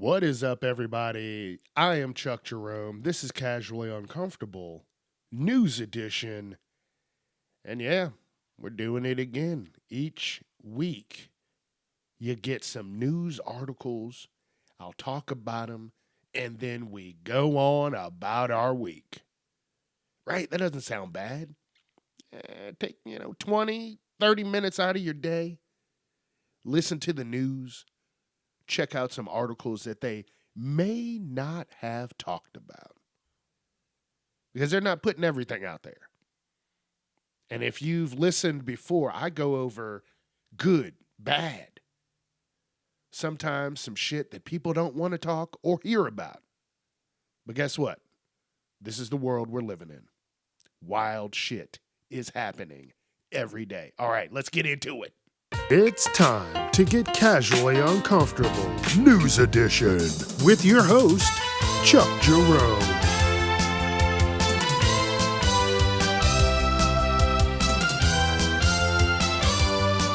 What is up, everybody? I am Chuck Jerome. This is Casually Uncomfortable, News Edition. And yeah, we're doing it again. Each week, you get some news articles. I'll talk about them, and then we go on about our week. Right? That doesn't sound bad. Take, 20, 30 minutes out of your day. Listen to the news. Check out some articles that they may not have talked about because they're not putting everything out there. And if you've listened before, I go over good, bad, sometimes some shit that people don't want to talk or hear about. But guess what? This is the world we're living in. Wild shit is happening every day. All right, let's get into it. It's time to get casually uncomfortable. News Edition with your host, Chuck Jerome.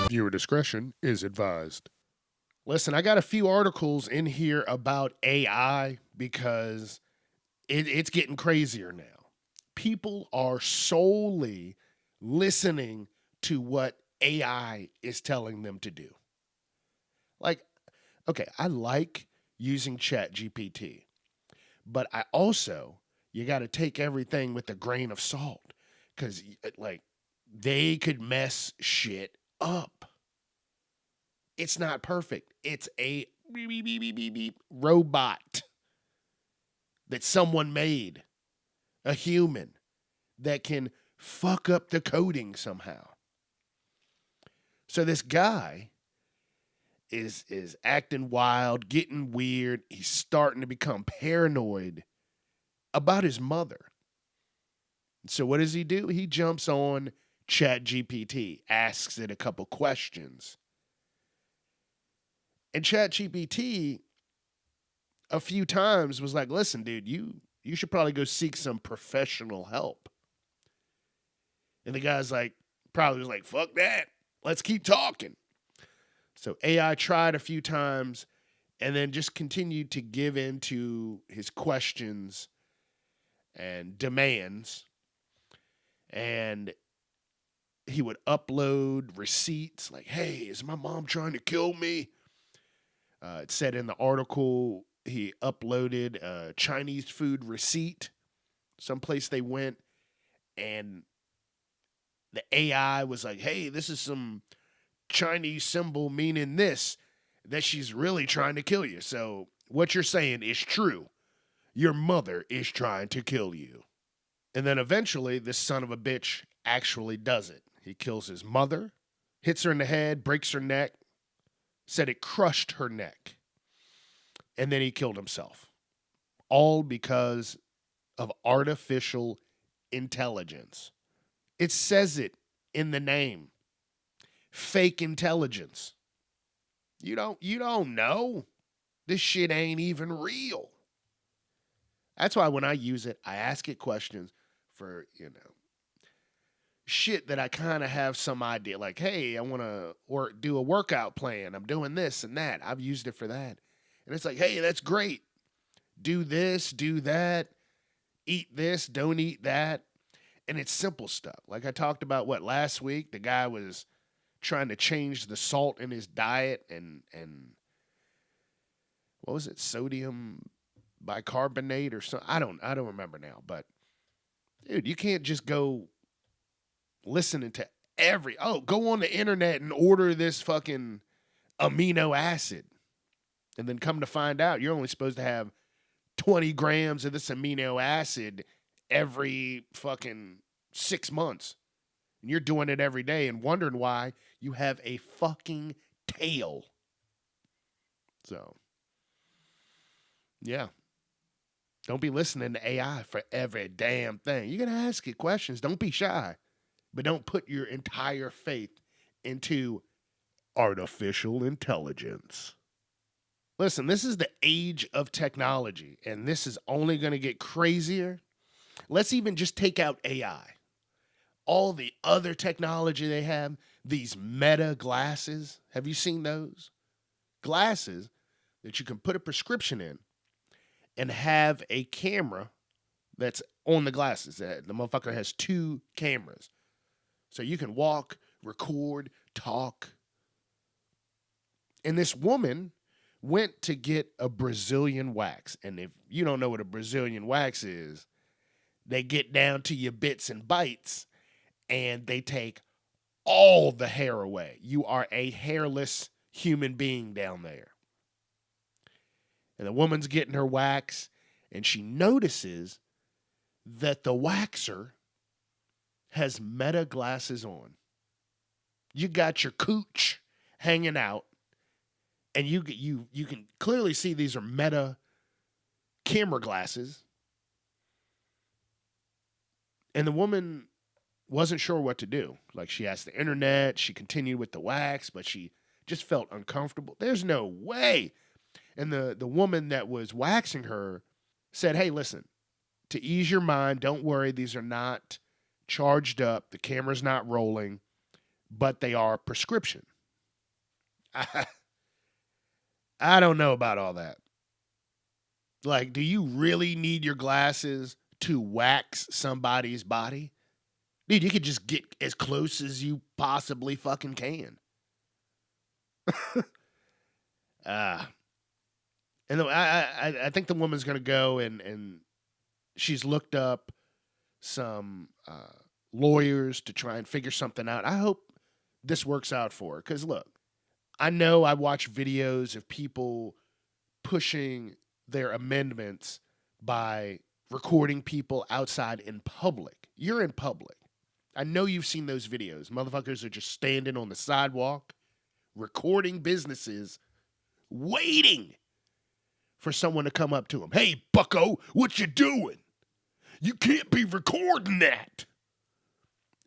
Viewer discretion is advised. Listen, I got a few articles in here about AI because it's getting crazier now. People are solely listening to what AI is telling them to do. Like, okay, I like using ChatGPT, but I also, you got to take everything with a grain of salt because, like, they could mess shit up. It's not perfect. It's a beep, beep, beep, beep, beep, robot that someone made, a human that can fuck up the coding somehow. So this guy is acting wild, getting weird. He's starting to become paranoid about his mother. So what does he do? He jumps on ChatGPT, asks it a couple questions. And ChatGPT a few times was like, listen, dude, you should probably go seek some professional help. And the guy's like, probably was like, fuck that. Let's keep talking. So AI tried a few times and then just continued to give in to his questions and demands. And he would upload receipts like, hey, is my mom trying to kill me? It said in the article he uploaded a Chinese food receipt, someplace they went, and the AI was like, hey, this is some Chinese symbol meaning this, that she's really trying to kill you. So what you're saying is true. Your mother is trying to kill you. And then eventually this son of a bitch actually does it. He kills his mother, hits her in the head, breaks her neck, said it crushed her neck. And then he killed himself. All because of artificial intelligence. It says it in the name. Fake intelligence. You don't know. This shit ain't even real. That's why when I use it, I ask it questions for, shit that I kind of have some idea. Like, hey, I want to do a workout plan. I'm doing this and that. I've used it for that. And it's like, hey, that's great. Do this, do that. Eat this, don't eat that. And it's simple stuff. Like I talked about last week, the guy was trying to change the salt in his diet and what was it? Sodium bicarbonate or something. I don't remember now, but dude, you can't just go listening to go on the internet and order this fucking amino acid. And then come to find out you're only supposed to have 20 grams of this amino acid every fucking 6 months. And you're doing it every day and wondering why you have a fucking tail. So, yeah. Don't be listening to AI for every damn thing. You're going to ask it questions. Don't be shy. But don't put your entire faith into artificial intelligence. Listen, this is the age of technology, and this is only going to get crazier. Let's even just take out AI. All the other technology they have, these Meta glasses. Have you seen those? Glasses that you can put a prescription in and have a camera that's on the glasses. The motherfucker has 2 cameras. So you can walk, record, talk. And this woman went to get a Brazilian wax. And if you don't know what a Brazilian wax is, they get down to your bits and bytes and they take all the hair away. You are a hairless human being down there. And the woman's getting her wax and she notices that the waxer has Meta glasses on. You got your cooch hanging out, and you can clearly see these are Meta camera glasses. And the woman wasn't sure what to do. Like, she asked the internet, she continued with the wax, but she just felt uncomfortable. There's no way. And the woman that was waxing her said, hey, listen, to ease your mind, don't worry, these are not charged up, the camera's not rolling, but they are prescription. I don't know about all that. Like, do you really need your glasses to wax somebody's body? Dude, you could just get as close as you possibly fucking can. And I think the woman's going to go and she's looked up some lawyers to try and figure something out. I hope this works out for her. Because, look, I know I watch videos of people pushing their amendments by recording people outside in public. You're in public. I know you've seen those videos. Motherfuckers are just standing on the sidewalk, recording businesses, waiting for someone to come up to them. Hey, bucko, what you doing? You can't be recording that.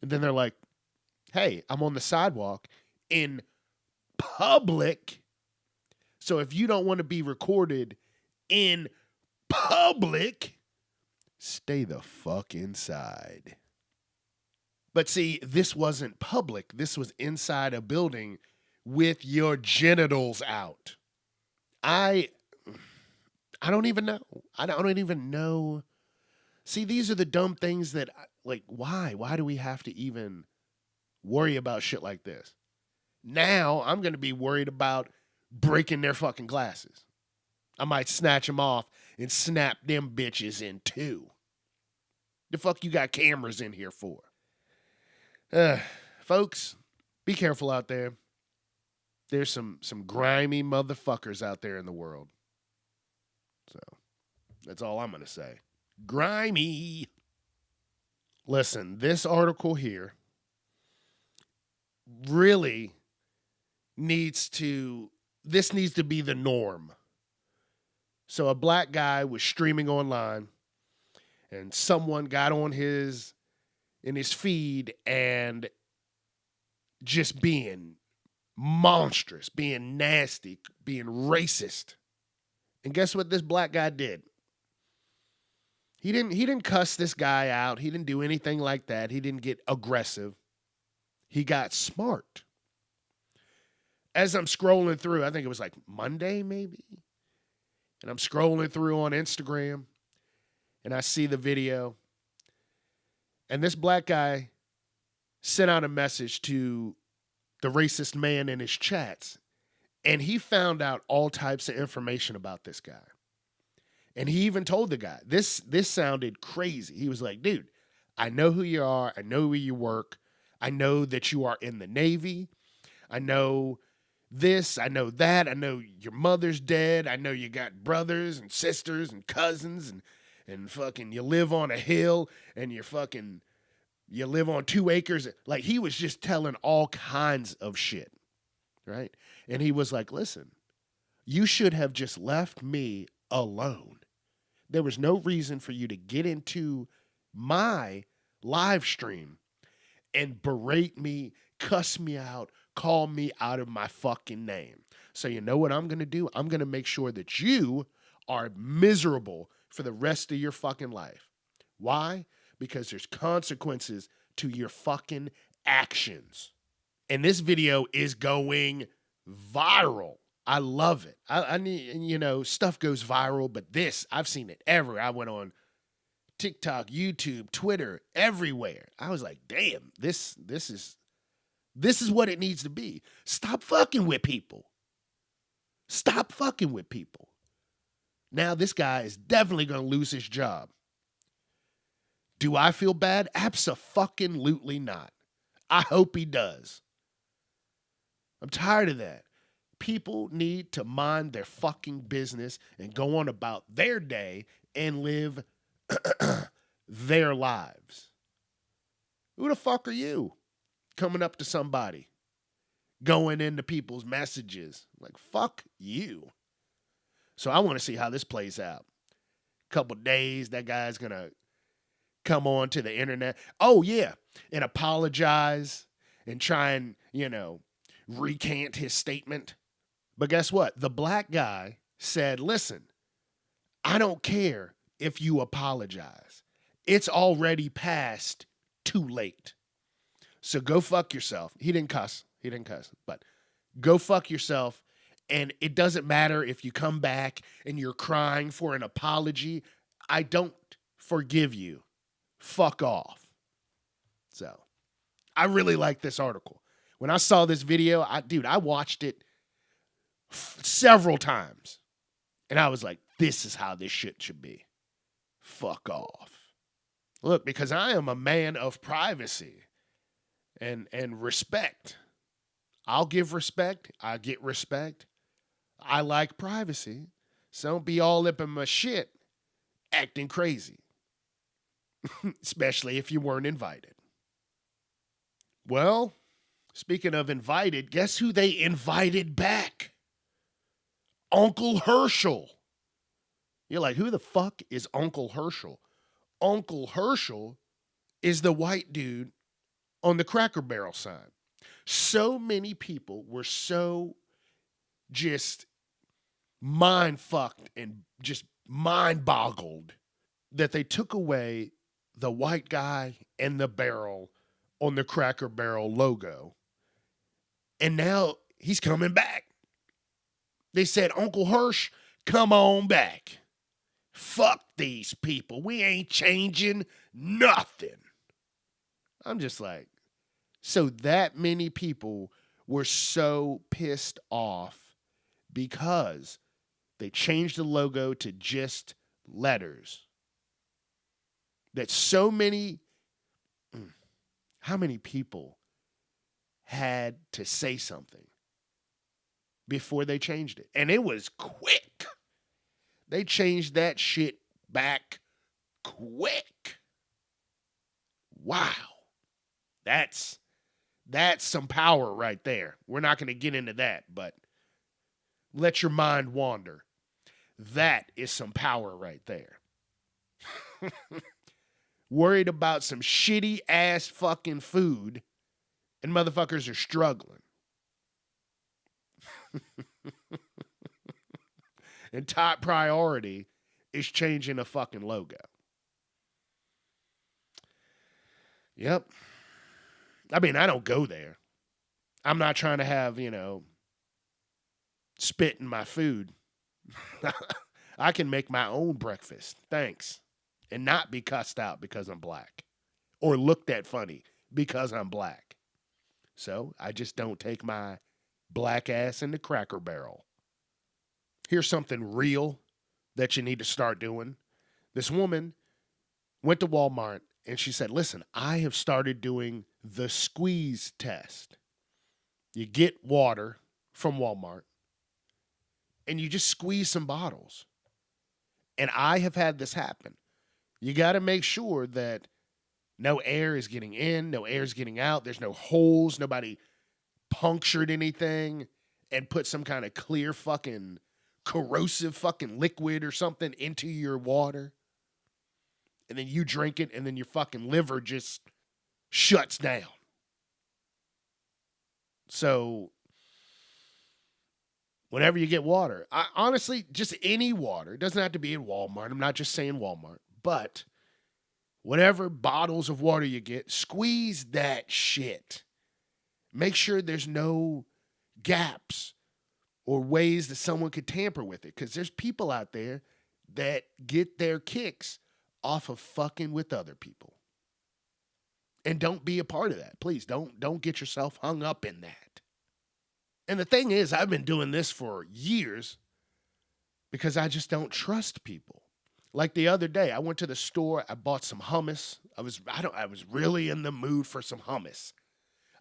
And then they're like, hey, I'm on the sidewalk in public. So if you don't want to be recorded in public, stay the fuck inside. But see, this wasn't public. This was inside a building with your genitals out. I don't even know. I don't even know. See, these are the dumb things that, like, why? Why do we have to even worry about shit like this? Now I'm going to be worried about breaking their fucking glasses. I might snatch them off and snap them bitches in 2. The fuck you got cameras in here for? Folks, be careful out there. There's some grimy motherfuckers out there in the world. So, that's all I'm going to say. Grimy. Listen, this article here really needs to be the norm. So a black guy was streaming online and someone got on in his feed and just being monstrous, being nasty, being racist. And guess what this black guy did? He didn't cuss this guy out. He didn't do anything like that. He didn't get aggressive. He got smart. As I'm scrolling through, I think it was like Monday maybe, and I'm scrolling through on Instagram, and I see the video, and this black guy sent out a message to the racist man in his chats, and he found out all types of information about this guy. And he even told the guy, this sounded crazy. He was like, dude, I know who you are. I know where you work. I know that you are in the Navy. I know this. I know that. I know your mother's dead. I know you got brothers and sisters and cousins and fucking you live on a hill and you live on 2 acres. Like, he was just telling all kinds of shit, right? And he was like, listen, you should have just left me alone. There was no reason for you to get into my live stream and berate me, cuss me out, call me out of my fucking name. So you know what I'm going to do? I'm going to make sure that you are miserable for the rest of your fucking life. Why? Because there's consequences to your fucking actions. And this video is going viral. I love it. I need, stuff goes viral, but this, I've seen it everywhere. I went on TikTok, YouTube, Twitter, everywhere. I was like, damn, this is what it needs to be. Stop fucking with people. Stop fucking with people. Now this guy is definitely going to lose his job. Do I feel bad? Abso-fucking-lutely not. I hope he does. I'm tired of that. People need to mind their fucking business and go on about their day and live their lives. Who the fuck are you coming up to somebody, going into people's messages? Like, fuck you. So I want to see how this plays out. Couple days, that guy's going to come on to the internet. Oh, yeah. And apologize and try and, recant his statement. But guess what? The black guy said, listen, I don't care if you apologize. It's already past too late. So go fuck yourself. He didn't cuss, but go fuck yourself. And it doesn't matter if you come back and you're crying for an apology. I don't forgive you. Fuck off. So I really like this article. When I saw this video, I watched it several times. And I was like, this is how this shit should be. Fuck off. Look, because I am a man of privacy and respect. I'll give respect. I get respect. I like privacy. So don't be all up in my shit acting crazy. Especially if you weren't invited. Well, speaking of invited, guess who they invited back? Uncle Herschel. You're like, who the fuck is Uncle Herschel? Uncle Herschel is the white dude on the Cracker Barrel sign. So many people were so just mind fucked and just mind boggled that they took away the white guy and the barrel on the Cracker Barrel logo. And now he's coming back. They said, Uncle Hirsch, come on back. Fuck these people. We ain't changing nothing. I'm just like, so that many people were so pissed off because they changed the logo to just letters. That so many, how many people had to say something before they changed it? And it was quick. They changed that shit back quick. Wow. That's some power right there. We're not going to get into that, but let your mind wander. That is some power right there. Worried about some shitty ass fucking food, and motherfuckers are struggling. And top priority is changing a fucking logo. Yep. I mean, I don't go there. I'm not trying to have, spit in my food. I can make my own breakfast. Thanks. And not be cussed out because I'm black. Or looked at funny because I'm black. So I just don't take my black ass in the Cracker Barrel. Here's something real that you need to start doing. This woman went to Walmart and she said, listen, I have started doing the squeeze test. You get water from Walmart and you just squeeze some bottles. And I have had this happen. You got to make sure that no air is getting in, no air is getting out. There's no holes. Nobody punctured anything and put some kind of clear fucking corrosive fucking liquid or something into your water. And then you drink it and then your fucking liver just shuts down. So whenever you get water, honestly, just any water, it doesn't have to be in Walmart. I'm not just saying Walmart, but whatever bottles of water you get, squeeze that shit. Make sure there's no gaps or ways that someone could tamper with it. Because there's people out there that get their kicks off of fucking with other people. And don't be a part of that. Please don't get yourself hung up in that. And the thing is, I've been doing this for years because I just don't trust people. Like the other day, I went to the store, I bought some hummus. I was really in the mood for some hummus.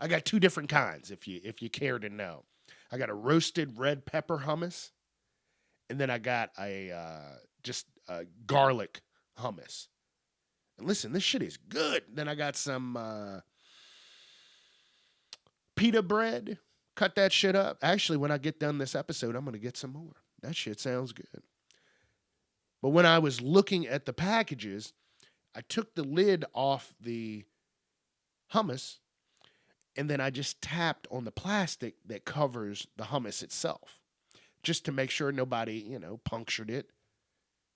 I got two different kinds, if you care to know. I got a roasted red pepper hummus, and then I got a garlic hummus. And listen, this shit is good. Then I got some pita bread. Cut that shit up. Actually, when I get done this episode, I'm going to get some more. That shit sounds good. But when I was looking at the packages, I took the lid off the hummus, and then I just tapped on the plastic that covers the hummus itself, just to make sure nobody, punctured it.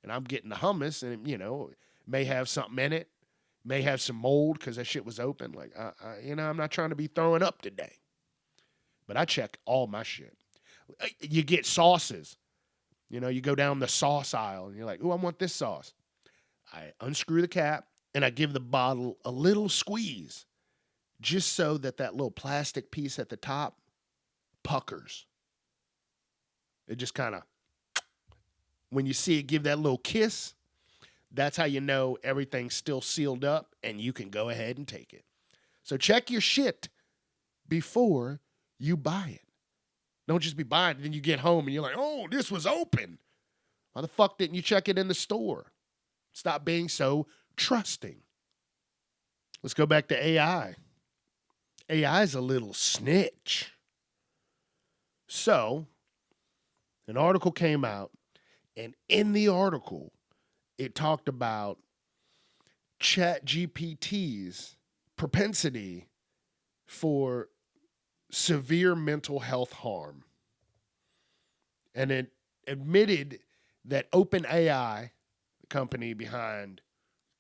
And I'm getting the hummus, and, may have something in it, may have some mold because that shit was open. Like, I'm not trying to be throwing up today. But I check all my shit. You get sauces. You go down the sauce aisle, and you're like, "Ooh, I want this sauce." I unscrew the cap, and I give the bottle a little squeeze, just so that little plastic piece at the top puckers. It just kind of, when you see it give that little kiss, that's how you know everything's still sealed up, and you can go ahead and take it. So check your shit before you buy it. Don't just be buying it, then you get home and you're like, "Oh, this was open. Why the fuck didn't you check it in the store?" Stop being so trusting. Let's go back to AI. AI is a little snitch. So, an article came out, and in the article, it talked about ChatGPT's propensity for severe mental health harm. And it admitted that OpenAI, the company behind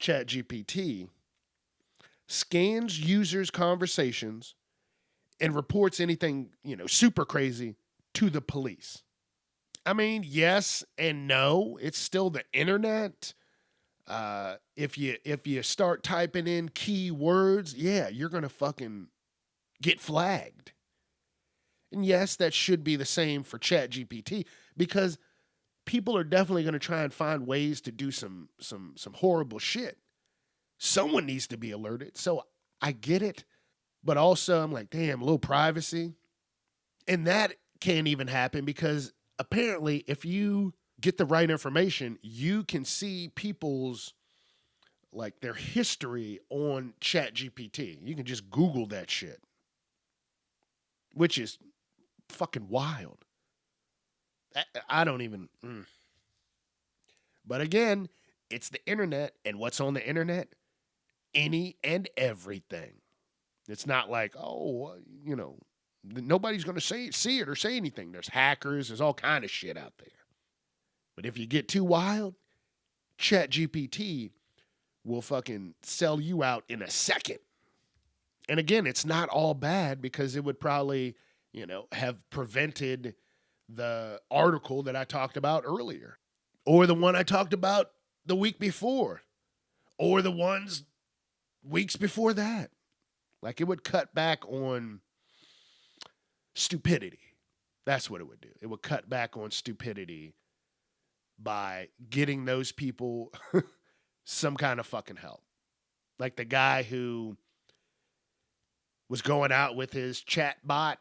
ChatGPT, scans users' conversations and reports anything, super crazy to the police. I mean, yes and no. It's still the internet. If you start typing in keywords, yeah, you're going to fucking get flagged. And yes, that should be the same for ChatGPT, because people are definitely going to try and find ways to do some horrible shit. Someone needs to be alerted. So I get it, but also I'm like, damn, a little privacy. And that can't even happen because apparently if you get the right information, you can see people's, like, their history on ChatGPT. You can just Google that shit, which is fucking wild. I don't even. But again, it's the internet, and what's on the internet? Any and everything. It's not like, nobody's going to see it or say anything. There's hackers. There's all kind of shit out there. But if you get too wild, ChatGPT will fucking sell you out in a second. And again, it's not all bad because it would probably, have prevented the article that I talked about earlier, or the one I talked about the week before, or the ones weeks before that. Like, it would cut back on stupidity. That's what it would do. It would cut back on stupidity by getting those people some kind of fucking help. Like the guy who was going out with his chat bot,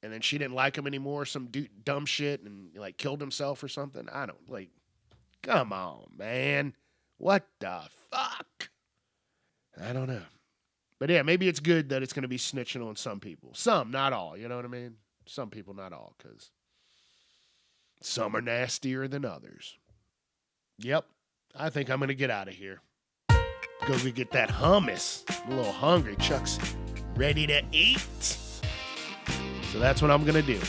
and then she didn't like him anymore, some dumb shit, and like killed himself or something. I don't, like, come on, man. What the fuck? I don't know. But yeah, maybe it's good that it's going to be snitching on some people. Some, not all, you know what I mean? Some people, not all, because some are nastier than others. Yep, I think I'm going to get out of here. Go get that hummus. I'm a little hungry. Chuck's ready to eat. So that's what I'm going to do.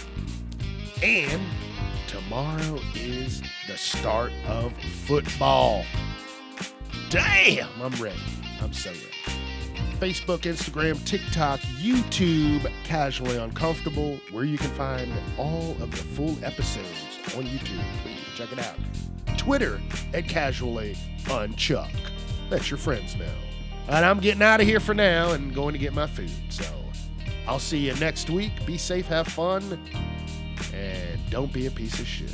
And tomorrow is the start of football. Damn, I'm ready. I'm so ready. Facebook, Instagram, TikTok, YouTube, Casually Uncomfortable, where you can find all of the full episodes on YouTube. Please check it out. Twitter at Casually Unchuck. Let your friends know. And I'm getting out of here for now and going to get my food. So I'll see you next week. Be safe, have fun, and don't be a piece of shit.